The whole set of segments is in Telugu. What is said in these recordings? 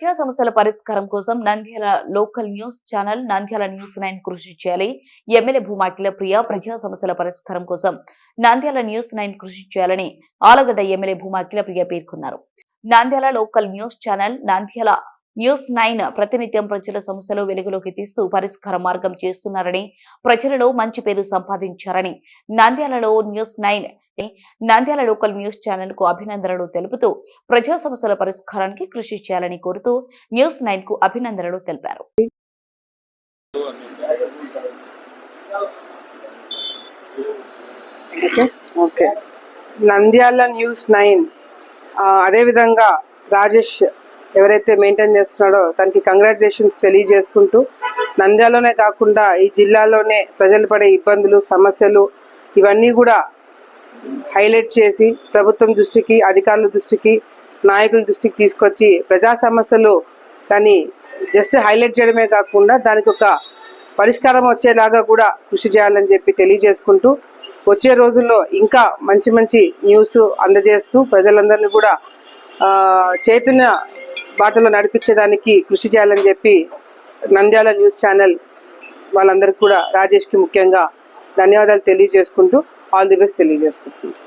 ప్రజా సమస్యల పరిష్కారం కోసం Nandyal local news channel Nandyal news 9 కృషి చేయాలి. ఎమ్మెల్యే భూమా అఖిలప్రియ ప్రజా సమస్యల పరిష్కారం కోసం నంద్యాల న్యూస్ 9 కృషి చేయాలని ఆలగడ్డ ఎమ్మెల్యే భూమా అఖిలప్రియ పేర్కొన్నారు. Nandyal local news channel Nandyal news 9 ప్రతినిత్యం ప్రజల సమస్యలు వెలుగులోకి తీస్తూ పరిష్కార మార్గం చేస్తున్నారని, ప్రజలలో మంచి పేరు సంపాదించారని నంద్యాలలో news 9 Nandyal local news channel కు అభినందనలు తెలుపుతూ ప్రజా సమస్యల పరిష్కారానికి కృషి చేయాలని కోరుతూ న్యూస్ 9 కు అభినందనలు తెలిపారు. నంద్యాల న్యూస్ 9 అదే విధంగా రాజేష్ ఎవరైతే మెయింటైన్ చేస్తున్నాడో తనకి కంగ్రాచులేషన్స్ తెలియజేసుకుంటూ, నంద్యాలలోనే కాకుండా ఈ జిల్లాలోనే ప్రజలు పడే ఇబ్బందులు, సమస్యలు ఇవన్నీ కూడా హైలైట్ చేసి ప్రభుత్వం దృష్టికి, అధికారుల దృష్టికి, నాయకుల దృష్టికి తీసుకొచ్చి ప్రజా సమస్యలు దాన్ని జస్ట్ హైలైట్ చేయడమే కాకుండా దానికి ఒక పరిష్కారం వచ్చేలాగా కూడా కృషి చేయాలని చెప్పి తెలియజేసుకుంటూ, వచ్చే రోజుల్లో ఇంకా మంచి మంచి న్యూస్ అందజేస్తూ ప్రజలందరినీ కూడా చైతన్య బాటలో నడిపించేదానికి కృషి చేయాలని చెప్పి నంద్యాల న్యూస్ ఛానల్ వాళ్ళందరికీ కూడా రాజేష్కి ముఖ్యంగా ధన్యవాదాలు తెలియజేసుకుంటూ ఆల్ ది బెస్ట్ తెలియజేసుకుంటున్నాను.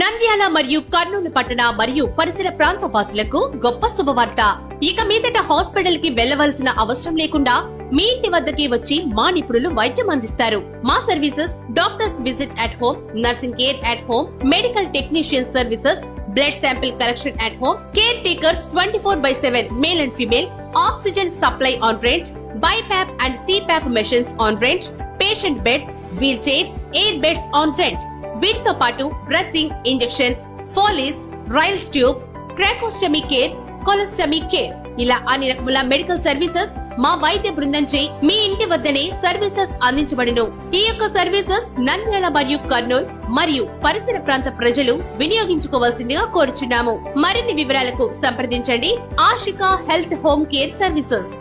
నంద్యాల మరియు కర్నూలు పట్టణ మరియు పరిసర ప్రాంత వాసులకు గొప్ప శుభవార్త. ఇక మీదట హాస్పిటల్ కి వెళ్లవలసిన అవసరం లేకుండా మీ ఇంటి వద్దకే వచ్చి మా నిపుణులు వైద్యం అందిస్తారు. మా services doctors visit at home, nursing care at home, medical technician services, blood sample collection at home, caretakers 24/7 male and female, oxygen supply on rent, BiPAP and CPAP machines on rent, patient beds, wheelchairs, air beds on rent. వీటితో పాటు dressing, injections, Foleys, Ryle's tube, tracheostomy care, colostomy care ఇలా అన్ని రకముల మెడికల్ సర్వీసెస్ మా వైద్య బృందంచే మీ ఇంటి వద్దనే సర్వీసెస్ అందించబడును. ఈ యొక్క సర్వీసెస్ నంద్యాల మరియు కర్నూలు మరియు పరిసర ప్రాంత ప్రజలు వినియోగించుకోవాల్సిందిగా కోరుచున్నాము. మరిన్ని వివరాలకు సంప్రదించండి Ashika health home care services.